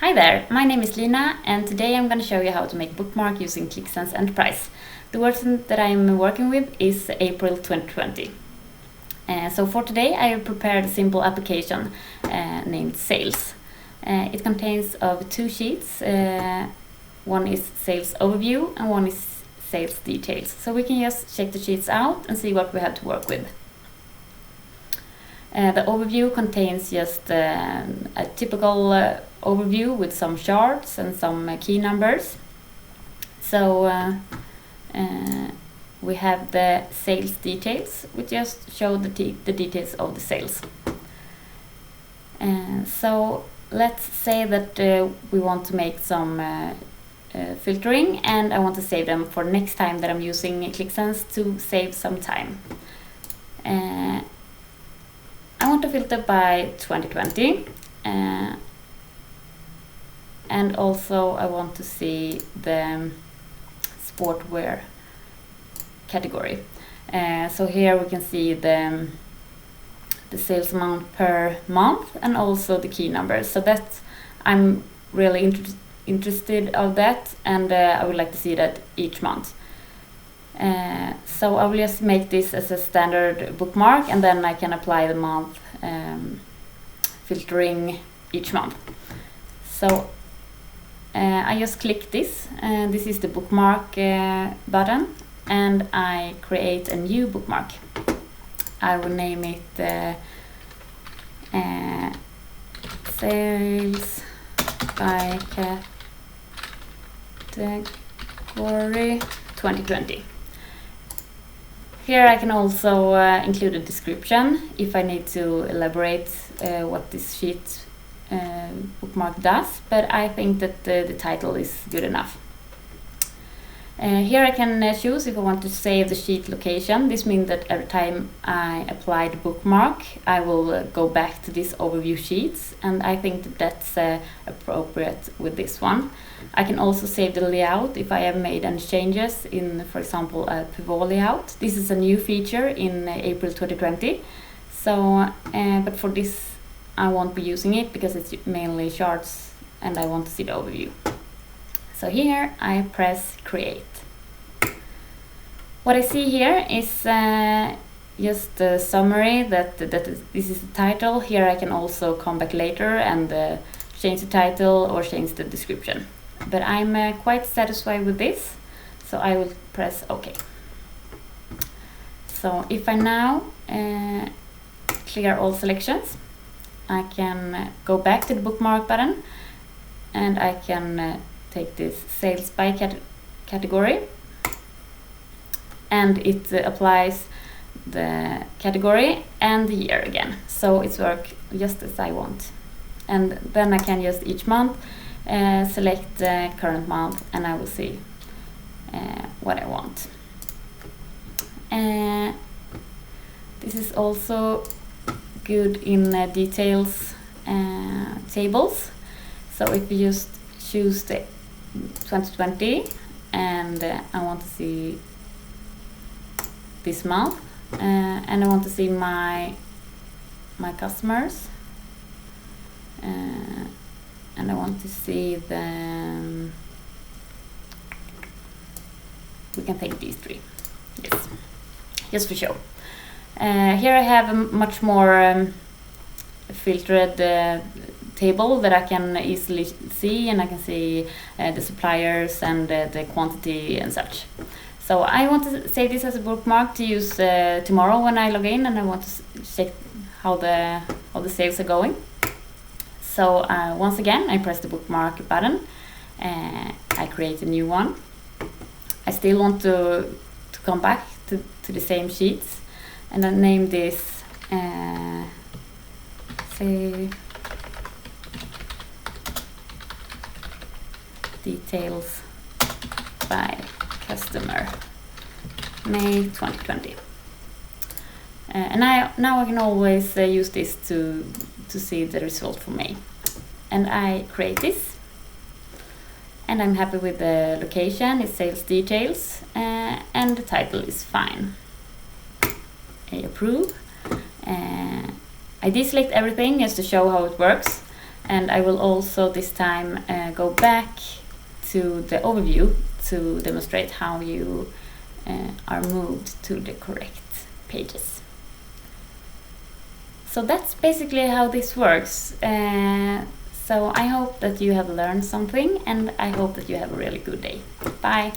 Hi there, my name is Lina and today I'm going to show you how to make bookmark using Qlik Sense Enterprise. The version that I'm working with is April 2020. So for today I have prepared a simple application named Sales. It contains of two sheets. One is Sales Overview and one is Sales Details. So we can just check the sheets out and see what we have to work with. The overview contains just a typical overview with some charts and some key numbers. So we have the sales details, which just show the details of the sales. So let's say that we want to make some filtering, and I want to save them for next time that I'm using Qlik Sense to save some time. I want to filter by 2020 and also I want to see the sportwear category. So here we can see the sales amount per month and also the key numbers. So that's, I'm really interested of that, and I would like to see that each month. So I will just make this as a standard bookmark, and then I can apply the month filtering each month. So I just click this, and this is the bookmark button, and I create a new bookmark. I will name it Sales by Category 2020. Here I can also include a description if I need to elaborate what this sheet bookmark does, but I think that the title is good enough. Here I can choose if I want to save the sheet location. This means that every time I apply the bookmark, I will go back to this overview sheets, and I think that that's appropriate with this one. I can also save the layout if I have made any changes in, for example, a pivot layout. This is a new feature in April 2020. So, but for this I won't be using it because it's mainly charts and I want to see the overview. So here I press create. What I see here is just a summary that this is the title. Here I can also come back later and change the title or change the description. But I'm quite satisfied with this, so I will press OK. So if I now clear all selections, I can go back to the bookmark button, and I can take this sales by category, and it applies the category and the year again. So it's work just as I want. And then I can just each month select the current month, and I will see what I want. This is also good in details tables. So if you just choose the 2020 and I want to see this month, and I want to see my customers, and I want to see the, we can take these three, yes, just for show. Here I have a much more filtered table that I can easily see, and I can see the suppliers and the quantity and such. So I want to save this as a bookmark to use tomorrow when I log in and I want to check how the sales are going. So once again I press the bookmark button, I create a new one. I still want to come back to the same sheets, and I name this say details by customer May 2020. And now I can always use this to see the result for May. And I create this, and I'm happy with the location, it's sales details, and the title is fine. I approve. I deselect everything just to show how it works. And I will also this time go back to the overview to demonstrate how you are moved to the correct pages. So that's basically how this works. So I hope that you have learned something, and I hope that you have a really good day. Bye!